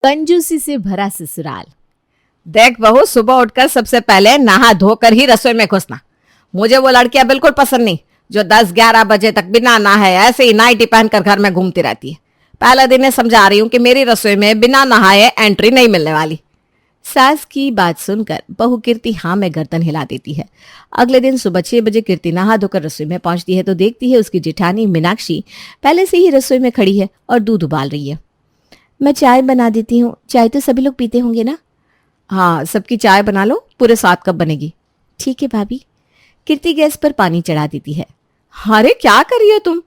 कंजूसी से भरा ससुराल। देख बहू, सुबह उठकर सबसे पहले नहा धोकर ही रसोई में घुसना। मुझे वो लड़कियां बिल्कुल पसंद नहीं जो 10-11 बजे तक बिना नहाए ऐसे ही नाइटी पहनकर घर में घूमती रहती है। पहला दिन है, समझा रही हूँ कि मेरी रसोई में बिना नहाए एंट्री नहीं मिलने वाली। सास की बात सुनकर बहू कीर्ति हाँ में गर्दन हिला देती है। अगले दिन सुबह 6 बजे कीर्ति नहा धोकर रसोई में पहुंचती है तो देखती है उसकी जेठानी मीनाक्षी पहले से ही रसोई में खड़ी है और दूध उबाल रही है। मैं चाय बना देती हूँ, चाय तो सभी लोग पीते होंगे ना? हाँ, सबकी चाय बना लो, पूरे 7 कप बनेगी। ठीक है भाभी। कीर्ति गैस पर पानी चढ़ा देती है। अरे क्या कर रही हो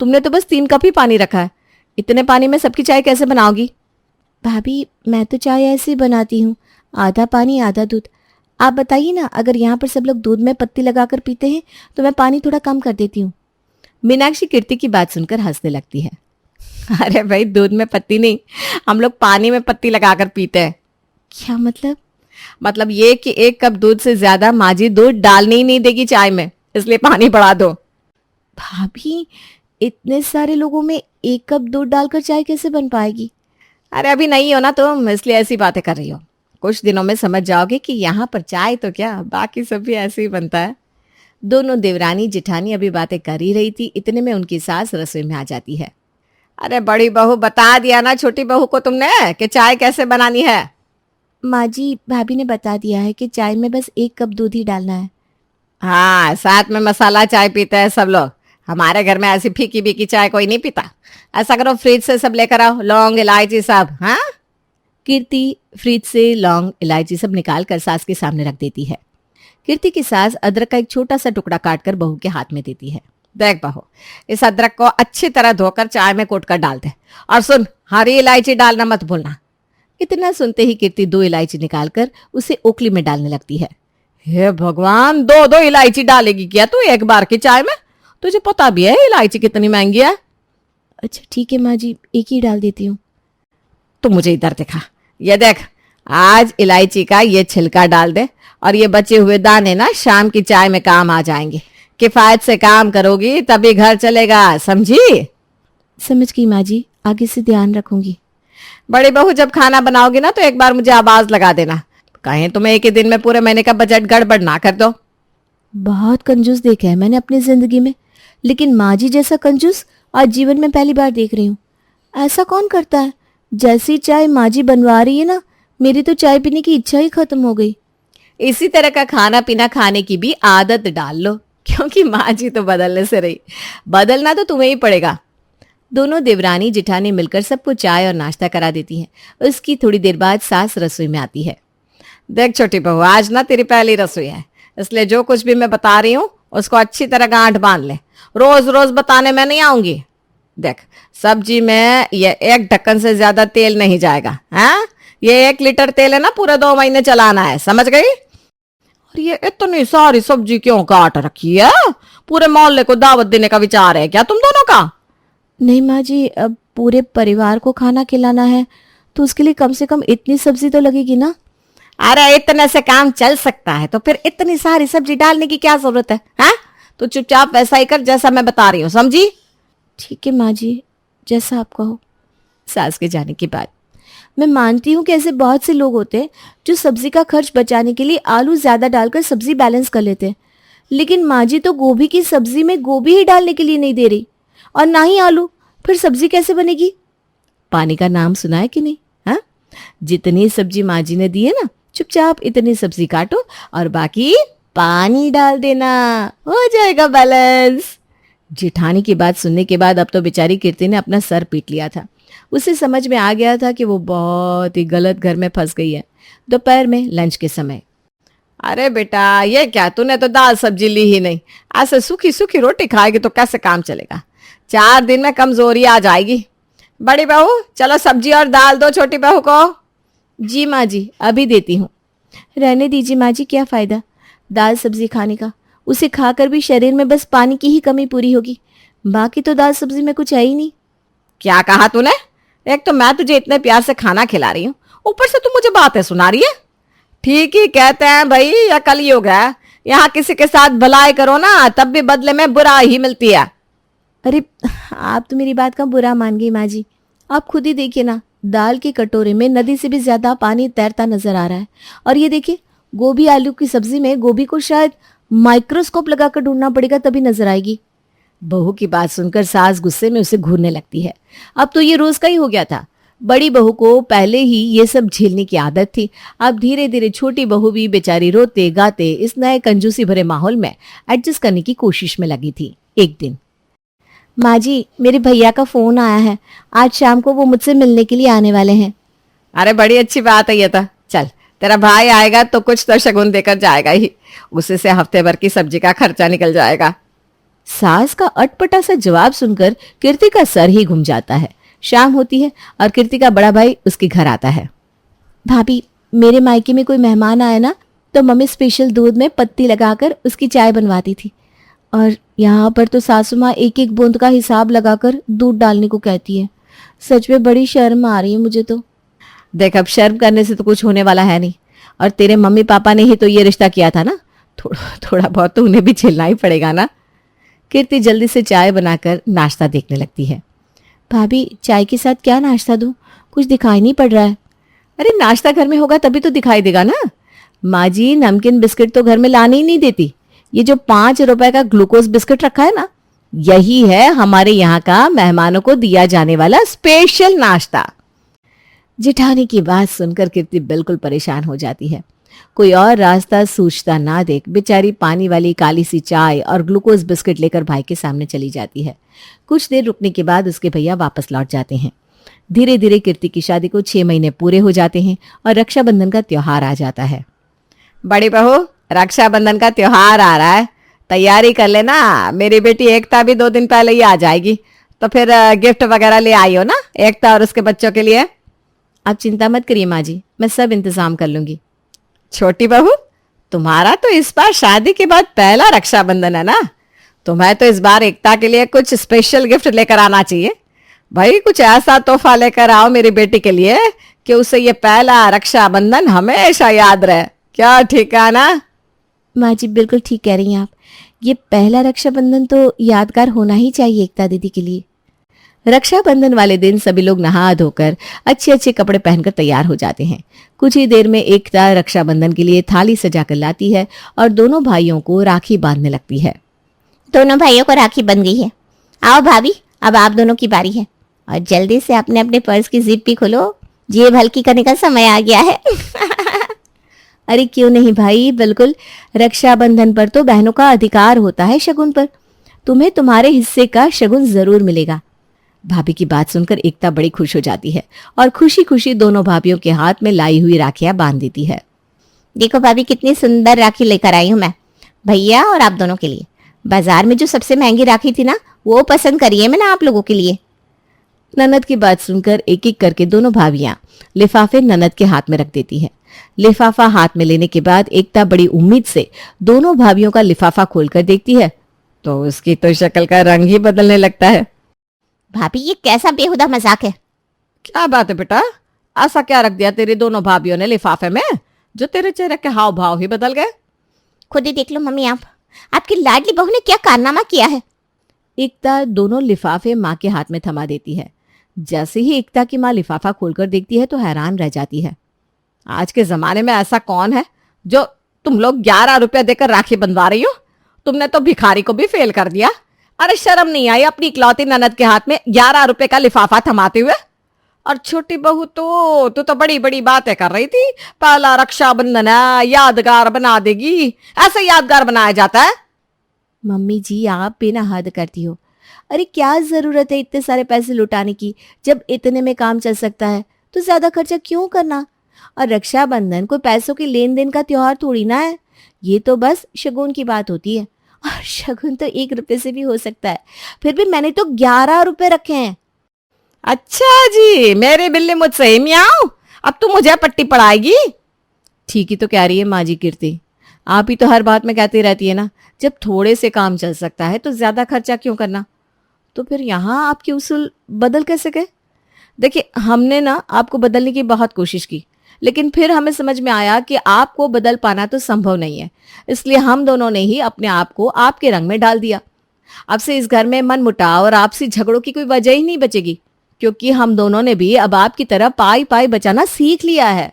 तुमने तो बस 3 कप ही पानी रखा है। इतने पानी में सबकी चाय कैसे बनाओगी? भाभी मैं तो चाय ऐसे ही बनाती हूँ, आधा पानी आधा दूध। आप बताइए ना, अगर यहाँ पर सब लोग दूध में पत्ती लगाकर पीते हैं तो मैं पानी थोड़ा कम कर देती हूँ। मीनाक्षी कीर्ति की बात सुनकर हंसने लगती है। अरे भाई, दूध में पत्ती नहीं, हम लोग पानी में पत्ती लगाकर पीते हैं। क्या मतलब? मतलब ये कि 1 कप दूध से ज्यादा माँ जी दूध डालने ही नहीं देगी चाय में, इसलिए पानी बढ़ा दो। भाभी इतने सारे लोगों में 1 कप दूध डालकर चाय कैसे बन पाएगी? अरे अभी नहीं हो ना तुम, इसलिए ऐसी बातें कर रही हो। कुछ दिनों में समझ जाओगे कि यहाँ पर चाय तो क्या, बाकी सब भी ऐसे ही बनता है। दोनों देवरानी जेठानी अभी बातें कर ही रही थी, इतने में उनकी सास रसोई में आ जाती है। अरे बड़ी बहू, बता दिया ना छोटी बहू को तुमने कि चाय कैसे बनानी है? माँ जी, भाभी ने बता दिया है कि चाय में बस 1 कप दूध ही डालना है। हाँ, साथ में मसाला चाय पीते हैं सब लोग। हमारे घर में ऐसी फीकी बीकी चाय कोई नहीं पीता। ऐसा करो, फ्रिज से सब लेकर आओ, लौंग इलायची सब। हाँ, कीर्ति फ्रिज से लौंग इलायची सब निकाल कर सास के सामने रख देती है। कीर्ति की सास अदरक का एक छोटा सा टुकड़ा काटकर बहू के हाथ में देती है। देख बहू, इस अदरक को अच्छी तरह धोकर चाय में कूट कर डाल दे। और सुन, हरी इलायची डालना मत भूलना। इतना सुनते ही कीर्ति 2 इलायची निकालकर उसे ओखली में डालने लगती है। हे भगवान, 2-2 इलायची डालेगी क्या तू एक बार की चाय में? तुझे पता भी है इलायची कितनी महंगी है? अच्छा ठीक है माँ जी, एक ही डाल देती हूँ। तो मुझे इधर दिखा, ये देख, आज इलायची का ये छिलका डाल दे और ये बचे हुए दाने ना शाम की चाय में काम आ जाएंगे। किफायत से काम करोगी तभी घर चलेगा, समझी? समझ गई माँ जी, आगे से ध्यान रखूंगी। बड़ी बहू, जब खाना बनाओगी ना तो एक बार मुझे आवाज लगा देना, कहीं तुम्हें एक ही दिन में पूरे महीने का बजट गड़बड़ ना कर दो। बहुत कंजूस देखा है मैंने अपनी जिंदगी में, लेकिन माँ जी जैसा कंजूस आज जीवन में पहली बार देख रही हूँ। ऐसा कौन करता है? जैसी चाय माँ जी बनवा रही है ना, मेरी तो चाय पीने की इच्छा ही खत्म हो गई। इसी तरह का खाना पीना खाने की भी आदत डाल लो, क्योंकि माँ जी तो बदलने से रही, बदलना तो तुम्हें ही पड़ेगा। दोनों देवरानी जेठानी मिलकर सबको चाय और नाश्ता करा देती हैं। उसकी थोड़ी देर बाद सास रसोई में आती है। देख छोटी बहू, आज ना तेरी पहली रसोई है, इसलिए जो कुछ भी मैं बता रही हूँ उसको अच्छी तरह गांठ बांध ले। रोज रोज बताने में नहीं आऊंगी। देख, सब्जी में ये 1 ढक्कन से ज्यादा तेल नहीं जाएगा। हाँ, ये 1 लीटर तेल है ना, पूरे 2 महीने चलाना है, समझ गई? और ये इतनी सारी सब्जी क्यों काट रखी है? पूरे मोहल्ले को दावत देने का विचार है क्या तुम दोनों का? नहीं माँ जी, अब पूरे परिवार को खाना खिलाना है तो उसके लिए कम से कम इतनी सब्जी तो लगेगी ना। अरे इतने से काम चल सकता है तो फिर इतनी सारी सब्जी डालने की क्या जरूरत है? हाँ, तो चुपचाप वैसा ही कर जैसा मैं बता रही हूँ, समझी? ठीक है माँ जी, जैसा आप कहो। सास के जाने के बाद मैं मानती हूँ कि ऐसे बहुत से लोग होते हैं जो सब्जी का खर्च बचाने के लिए आलू ज्यादा डालकर सब्जी बैलेंस कर लेते हैं, लेकिन माँ जी तो गोभी की सब्जी में गोभी ही डालने के लिए नहीं दे रही और ना ही आलू। फिर सब्जी कैसे बनेगी? पानी का नाम सुना है कि नहीं? हाँ, जितनी सब्जी माँ जी ने दी है ना, चुपचाप इतनी सब्जी काटो और बाकी पानी डाल देना, हो जाएगा बैलेंस। जेठानी की बात सुनने के बाद अब तो बेचारी कीर्ति ने अपना सर पीट लिया था। उसे समझ में आ गया था कि वो बहुत ही गलत घर में फंस गई है। दोपहर में लंच के समय, अरे बेटा, ये क्या, तूने तो दाल सब्जी ली ही नहीं। ऐसे सूखी सूखी रोटी खाएगी तो कैसे काम चलेगा? 4 दिन में कमजोरी आ जाएगी। बड़ी बहू, चलो सब्जी और दाल दो छोटी बहू को। जी माँ जी, अभी देती हूँ। रहने दीजिए माँ जी, क्या फायदा दाल सब्जी खाने का? उसे खाकर भी शरीर में बस पानी की ही कमी पूरी होगी, बाकी तो दाल सब्जी में कुछ है ही नहीं। क्या कहा तूने? एक तो मैं तुझे इतने प्यार से खाना खिला रही हूँ, ऊपर से तू मुझे बातें सुना रही है। ठीक ही कहते हैं भाई, या कलयुग है। यहाँ किसी के साथ भलाई करो ना तब भी बदले में बुरा ही मिलती है। अरे आप तो मेरी बात का बुरा मान गई माँ जी, आप खुद ही देखिए ना, दाल के कटोरे में नदी से भी ज्यादा पानी तैरता नजर आ रहा है। और ये देखिए, गोभी आलू की सब्जी में गोभी को शायद माइक्रोस्कोप लगाकर ढूंढना पड़ेगा तभी नजर आएगी। बहू की बात सुनकर सास गुस्से में उसे घूरने लगती है। अब तो ये रोज का ही हो गया था। बड़ी बहू को पहले ही ये सब झेलने की आदत थी। अब धीरे धीरे छोटी बहू भी बेचारी रोते गाते इस नए कंजूसी भरे माहौल में एडजस्ट करने की कोशिश में लगी थी। एक दिन, माँ जी, मेरे भैया का फोन आया है, आज शाम को वो मुझसे मिलने के लिए आने वाले हैं। अरे बड़ी अच्छी बात है ये तो। चल, तेरा भाई आएगा तो कुछ तो शगुन देकर जाएगा ही, उसी से हफ्ते भर की सब्जी का खर्चा निकल जाएगा। सास का अटपटा सा जवाब सुनकर कीर्ति का सर ही घूम जाता है। शाम होती है और कीर्ति का बड़ा भाई उसके घर आता है। भाभी, मेरे मायके में कोई मेहमान आया ना तो मम्मी स्पेशल दूध में पत्ती लगाकर उसकी चाय बनवाती थी, और यहाँ पर तो सासू माँ एक एक बूंद का हिसाब लगाकर दूध डालने को कहती है। सच में बड़ी शर्म आ रही है मुझे तो। देख, अब शर्म करने से तो कुछ होने वाला है नहीं, और तेरे मम्मी पापा ने ही तो ये रिश्ता किया था ना, थोड़ा बहुत तो उन्हें भी झेलना ही पड़ेगा ना। कीर्ति जल्दी से चाय बनाकर नाश्ता देखने लगती है। भाभी, चाय के साथ क्या नाश्ता दूं? कुछ दिखाई नहीं पड़ रहा है। अरे नाश्ता घर में होगा तभी तो दिखाई देगा ना। माँ जी, नमकीन बिस्किट तो घर में लाने ही नहीं देती। ये जो 5 रुपए का ग्लूकोज बिस्किट रखा है ना, यही है हमारे यहाँ का मेहमानों को दिया जाने वाला स्पेशल नाश्ता। जेठानी की बात सुनकर कीर्ति बिल्कुल परेशान हो जाती है। कोई और रास्ता सूझता ना देख बेचारी पानी वाली काली सी चाय और ग्लूकोज बिस्किट लेकर भाई के सामने चली जाती है। कुछ देर रुकने के बाद उसके भैया वापस लौट जाते हैं। धीरे धीरे कीर्ति की शादी को 6 महीने पूरे हो जाते हैं और रक्षाबंधन का त्योहार आ जाता है। बड़ी बहू, रक्षाबंधन का त्योहार आ रहा है, तैयारी कर लेना। मेरी बेटी एकता भी 2 दिन पहले ही आ जाएगी, तो फिर गिफ्ट वगैरह ले आई हो ना एकता और उसके बच्चों के लिए। आप चिंता मत करिए माँ जी, मैं सब इंतजाम कर लूंगी। छोटी बहू, तुम्हारा तो इस बार शादी के बाद पहला रक्षाबंधन है ना, तुम्हें तो इस बार एकता के लिए कुछ स्पेशल गिफ्ट लेकर आना चाहिए। भाई कुछ ऐसा तोहफा लेकर आओ मेरी बेटी के लिए कि उसे ये पहला रक्षाबंधन हमेशा याद रहे। क्या ठीक है ना? माँ जी, बिल्कुल ठीक कह रही हैं आप। ये पहला रक्षाबंधन तो यादगार होना ही चाहिए एकता दीदी के लिए। रक्षाबंधन वाले दिन सभी लोग नहा धोकर अच्छे अच्छे कपड़े पहनकर तैयार हो जाते हैं। कुछ ही देर में एकता रक्षाबंधन के लिए थाली सजाकर लाती है और दोनों भाइयों को राखी बांधने लगती है। दोनों भाइयों को राखी बन गई है। आओ भाभी, अब आप दोनों की बारी है, और जल्दी से अपने अपने पर्स की जिप भी खोलो, जेब हल्की करने का समय आ गया है। अरे क्यों नहीं भाई, बिल्कुल। रक्षाबंधन पर तो बहनों का अधिकार होता है शगुन पर। तुम्हें तुम्हारे हिस्से का शगुन जरूर मिलेगा। भाभी की बात सुनकर एकता बड़ी खुश हो जाती है और खुशी खुशी दोनों भाभियों के हाथ में लाई हुई राखियां बांध देती है। देखो भाभी, कितनी सुंदर राखी लेकर आई हूँ मैं, भैया और आप दोनों के लिए। बाजार में जो सबसे महंगी राखी थी ना, वो पसंद करिए मैंने आप लोगों के लिए। ननद की बात सुनकर एक एक करके दोनों भाभियां लिफाफे ननद के हाथ में रख देती हैं। लिफाफा हाथ में लेने के बाद एकता बड़ी उम्मीद से दोनों भाभियों का लिफाफा खोलकर देखती है तो उसकी तो शक्ल का रंग ही बदलने लगता है। भाभी, ये कैसा बेहुदा मजाक है? क्या बात है बेटा, ऐसा क्या रख दिया तेरी दोनों भाभियों ने लिफाफे में जो तेरे चेहरे के हाव भाव ही बदल गए? खुद ही देख लो मम्मी, आपकी लाडली बहू ने क्या कारनामा किया है। एकता दोनों लिफाफे माँ के हाथ में थमा देती है। जैसे ही एकता की माँ लिफाफा खोलकर देखती है तो हैरान रह जाती है। आज के जमाने में ऐसा कौन है जो तुम लोग 11 रुपया देकर राखी बंधवा रही हो? तुमने तो भिखारी को भी फेल कर दिया। अरे शर्म नहीं आई अपनी इकलौती ननद के हाथ में 11 रुपए का लिफाफा थमाते हुए? और छोटी बहू तो तू तो बड़ी बड़ी बातें कर रही थी, पहला रक्षाबंधन है, यादगार बना देगी। ऐसे यादगार बनाया जाता है? मम्मी जी, आप बेना हद करती हो। अरे क्या जरूरत है इतने सारे पैसे लुटाने की? जब इतने में काम चल सकता है तो ज्यादा खर्चा क्यों करना? और रक्षाबंधन कोई पैसों के लेन देन का त्योहार थोड़ी ना है, ये तो बस शगुन की बात होती है। और शगुन तो 1 रुपए से भी हो सकता है, फिर भी मैंने तो 11 रुपए रखे हैं। अच्छा जी, मेरी बिल्ली मुझसे ही मियाऊं, अब तू मुझे पट्टी पड़ाएगी? ठीक ही तो कह रही है माँ जी कीर्ति, आप ही तो हर बात में कहती रहती है ना, जब थोड़े से काम चल सकता है तो ज्यादा खर्चा क्यों करना? तो फिर यहाँ आपके उसूल बदल कैसे गए? देखिए, हमने ना आपको बदलने की बहुत कोशिश की, लेकिन फिर हमें समझ में आया कि आपको बदल पाना तो संभव नहीं है। इसलिए हम दोनों ने ही अपने आप को आपके रंग में डाल दिया। अब से इस घर में मन मुटाव और आपसी झगड़ों की कोई वजह ही नहीं बचेगी। क्योंकि हम दोनों ने भी अब आपकी तरह पाई पाई बचाना सीख लिया है।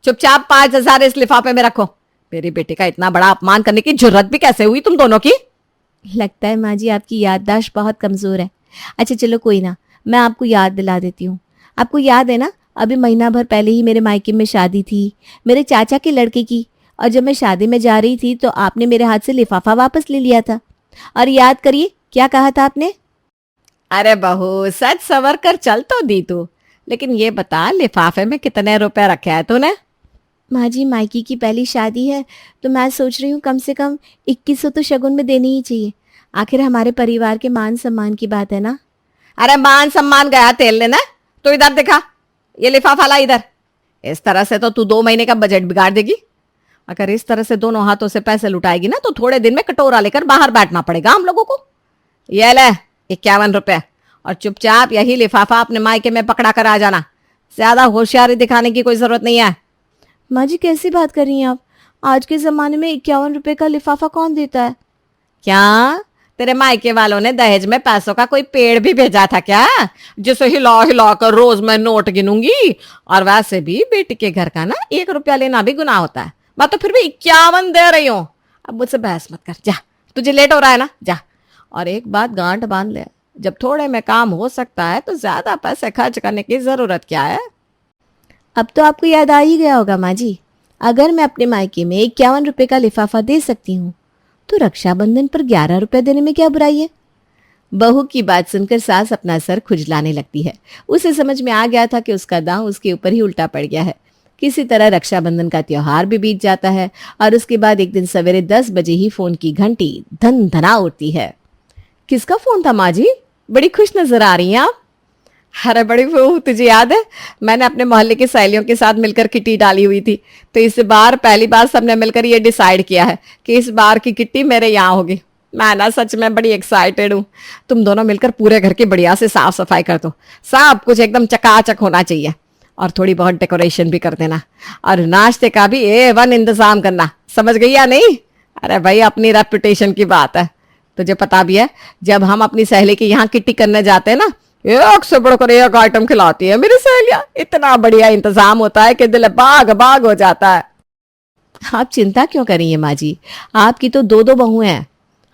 चुपचाप 5,000 इस लिफाफे में रखो। मेरी बेटी का इतना बड़ा अपमान करने की जुर्रत भी कैसे हुई तुम दोनों की? लगता है माँ जी आपकी याददाश्त बहुत कमजोर है। अच्छा चलो कोई ना, मैं आपको याद दिला देती हूँ। आपको याद है ना, अभी महीना भर पहले ही मेरे मायके में शादी थी, मेरे चाचा के लड़के की। और जब मैं शादी में जा रही थी तो आपने मेरे हाथ से लिफाफा वापस ले लिया था। और याद करिए क्या कहा था आपने। अरे बहू, सच सवर कर चल तो दी तू, लेकिन ये बता लिफाफे में कितने रुपए रखे हैं तूने? माँ जी मायके की पहली शादी है तो मैं सोच रही हूँ कम से कम 2100 तो शगुन में देनी ही चाहिए। आखिर हमारे परिवार के मान सम्मान की बात है ना। अरे मान सम्मान गया तेल लेना। तो इधर दिखा, ये लिफाफा ला इधर। इस तरह से तो तू 2 महीने का बजट बिगाड़ देगी। अगर इस तरह से दोनों हाथों से पैसे लुटाएगी ना तो थोड़े दिन में कटोरा लेकर बाहर बैठना पड़ेगा हम लोगों को। ये ले 51 रुपए, और चुपचाप यही लिफाफा अपने मायके में पकड़ा कर आ जाना। ज्यादा होशियारी दिखाने की कोई जरूरत नहीं है। माँ जी कैसी बात कर रही हैं आप? आज के ज़माने में 51 रुपए का लिफाफा कौन देता है? क्या तेरे मायके वालों ने दहेज में पैसों का कोई पेड़ भी भेजा था क्या, जिसे हिला हिला कर रोज मैं नोट गिनूंगी? और वैसे भी बेटी के घर का ना 1 रुपया लेना भी गुनाह होता है। मैं तो फिर भी 51 दे रही हूँ। अब मुझसे बहस मत कर, जा। तुझे लेट हो रहा है ना, जा। और एक बात गांठ बांध ले, जब थोड़े में काम हो सकता है तो ज्यादा पैसे खर्च करने की जरूरत क्या है? अब तो आपको याद आ ही गया होगा माँ जी। अगर मैं अपने मायके में 51 रुपए का लिफाफा दे सकती हूँ तो रक्षाबंधन पर 11 रुपए देने में क्या बुराई है? बहू की बात सुनकर सास अपना सर खुजलाने लगती है। उसे समझ में आ गया था कि उसका दांव उसके ऊपर ही उल्टा पड़ गया है। किसी तरह रक्षाबंधन का त्योहार भी बीत जाता है और उसके बाद एक दिन सवेरे 10 बजे ही फोन की घंटी धन धना उठती है। किसका फोन था माँ जी? बड़ी खुश नजर आ रही हैं आप। अरे बड़ी बहू, तुझे याद है मैंने अपने मोहल्ले की सहेलियों के साथ मिलकर किट्टी डाली हुई थी, तो इस बार पहली बार सबने मिलकर ये डिसाइड किया है कि इस बार की किट्टी मेरे यहाँ होगी। मैं ना सच में बड़ी एक्साइटेड हूँ। तुम दोनों मिलकर पूरे घर की बढ़िया से साफ सफाई कर दो। सब कुछ एकदम चकाचक होना चाहिए, और थोड़ी बहुत डेकोरेशन भी कर देना, और नाश्ते का भी A1 इंतजाम करना। समझ गई या नहीं? अरे भाई, अपनी रेपुटेशन की बात है। तुझे पता भी है जब हम अपनी सहेली के यहाँ किट्टी करने जाते हैं ना, एक से बढ़कर एक आइटम खिलाती है मेरी सहेलियां। इतना बढ़िया इंतजाम होता है कि दिल बाग बाग हो जाता है। आप चिंता क्यों कर रही हैं माँ जी? आपकी तो 2 बहुएं हैं,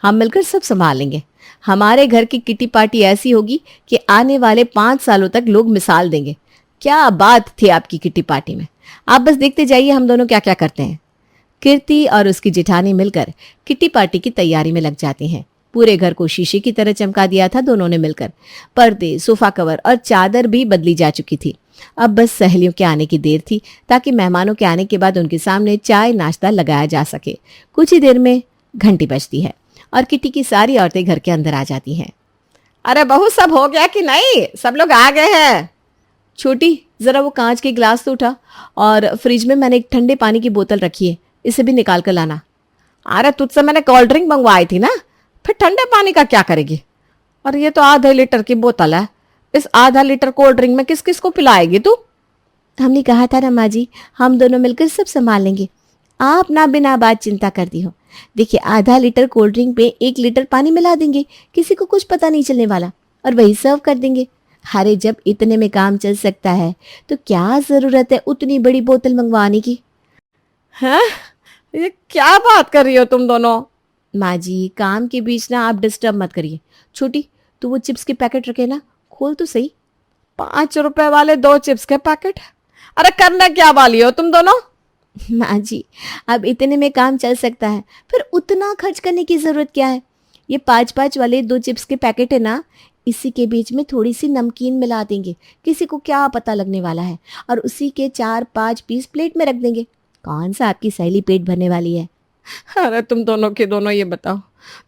हम मिलकर सब संभाल लेंगे। हमारे घर की किटी पार्टी ऐसी होगी कि आने वाले 5 सालों तक लोग मिसाल देंगे। क्या बात थी आपकी किटी पार्टी में। आप बस देखते जाइए हम दोनों क्या क्या करते हैं। कीर्ति और उसकी जेठानी मिलकर किटी पार्टी की तैयारी में लग जाती हैं। पूरे घर को शीशे की तरह चमका दिया था दोनों ने मिलकर। पर्दे, सोफा कवर और चादर भी बदली जा चुकी थी। अब बस सहेलियों के आने की देर थी ताकि मेहमानों के आने के बाद उनके सामने चाय नाश्ता लगाया जा सके। कुछ ही देर में घंटी बजती है और किटी की सारी औरतें घर के अंदर आ जाती हैं। अरे बहू, सब हो गया कि नहीं? सब लोग आ गए हैं। छोटी, जरा वो कांच के गिलास तो उठा, और फ्रिज में मैंने एक ठंडे पानी की बोतल रखी है, इसे भी निकाल कर लाना। अरे तुझसे मैंने कोल्ड ड्रिंक मंगवाई थी ना, फिर ठंडे पानी का क्या करेगी? और ये तो आधे लीटर की बोतल है। इस आधा लीटर कोल्ड ड्रिंक में किस किस को पिलाएगी तू? हमने कहा था ना माँ जी, हम दोनों मिलकर सब संभाल लेंगे। आप ना बिना बात चिंता करती हो। देखिए, आधा लीटर कोल्ड ड्रिंक पे 1 लीटर पानी मिला देंगे, किसी को कुछ पता नहीं चलने वाला, और वही सर्व कर देंगे। अरे जब इतने में काम चल सकता है तो क्या जरूरत है उतनी बड़ी बोतल मंगवाने की? हैं? ये क्या बात कर रही हो तुम दोनों? माँ जी, काम के बीच ना आप डिस्टर्ब मत करिए। छोटी, तू वो चिप्स के पैकेट रखे ना, खोल तो सही। 5 रुपए वाले 2 चिप्स के पैकेट? अरे करना क्या वाली हो तुम दोनों? माँ जी, अब इतने में काम चल सकता है, फिर उतना खर्च करने की जरूरत क्या है? ये 5-5 वाले 2 चिप्स के पैकेट है ना, इसी के बीच में थोड़ी सी नमकीन मिला देंगे, किसी को क्या पता लगने वाला है, और उसी के 4-5 पीस प्लेट में रख देंगे। कौन सा आपकी सहेली पेट भरने वाली है? अरे तुम दोनों के दोनों ये बताओ,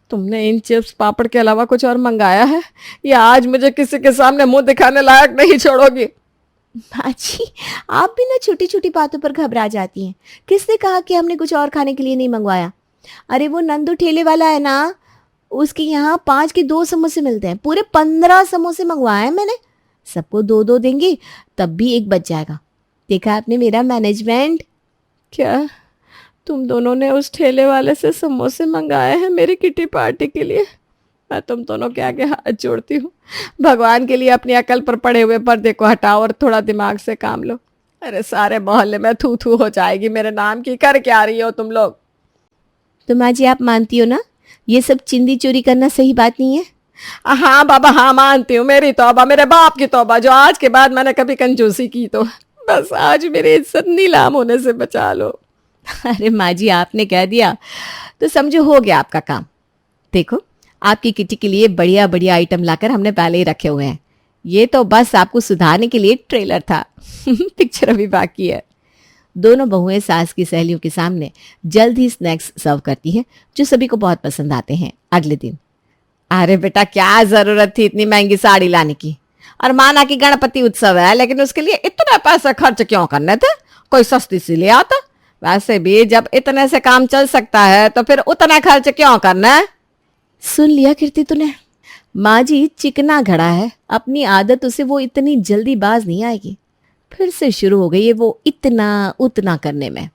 तुमने इन चिप्स पापड़ के अलावा कुछ और मंगाया है, या आज मुझे किसी के सामने मुंह दिखाने लायक नहीं छोड़ोगी? माँ जी, आप भी ना छोटी छोटी बातों पर घबरा जाती हैं। किसने कहा कि हमने कुछ और खाने के लिए नहीं मंगवाया? अरे वो नंदू ठेले वाला है ना, उसके यहाँ 5 के 2 समोसे मिलते हैं। पूरे 15 समोसे मंगवाए हैं मैंने। सबको 2-2 देंगे, तब भी 1 बच जाएगा। देखा आपने मेरा मैनेजमेंट? क्या तुम दोनों ने उस ठेले वाले से समोसे मंगाए हैं मेरी किटी पार्टी के लिए? मैं तुम दोनों के आगे हाथ जोड़ती हूँ, भगवान के लिए अपनी अकल पर पड़े हुए पर्दे को हटाओ और थोड़ा दिमाग से काम लो। अरे सारे मोहल्ले में थू थू हो जाएगी मेरे नाम की। कर क्या रही हो तुम लोग? तो माँ जी आप मानती हो ना ये सब चिंदी चोरी करना सही बात नहीं है? हाँ बाबा हाँ, मानती हूँ। मेरी तौबा, मेरे बाप की तौबा, जो आज के बाद मैंने कभी कंजूसी की तो बस आज मेरी इज्जत नीलाम होने से बचा लो। अरे माँ जी आपने कह दिया तो समझो हो गया आपका काम। देखो आपकी किटी के लिए बढ़िया बढ़िया आइटम लाकर हमने पहले ही रखे हुए हैं। ये तो बस आपको सुधारने के लिए ट्रेलर था। पिक्चर अभी बाकी है। दोनों बहुएं सास की सहेलियों के सामने जल्द ही स्नैक्स सर्व करती हैं जो सभी को बहुत पसंद आते हैं। अगले दिन, अरे बेटा क्या जरूरत थी इतनी महंगी साड़ी लाने की? और माना कि गणपति उत्सव है, लेकिन उसके लिए इतना पैसा खर्च क्यों करने थे? कोई सस्ती सी ले आता। वैसे भी जब इतने से काम चल सकता है तो फिर उतना खर्च क्यों करना है? सुन लिया कीर्ति तूने? माँ जी चिकना घड़ा है, अपनी आदत उसे वो इतनी जल्दी बाज नहीं आएगी। फिर से शुरू हो गई है वो इतना उतना करने में।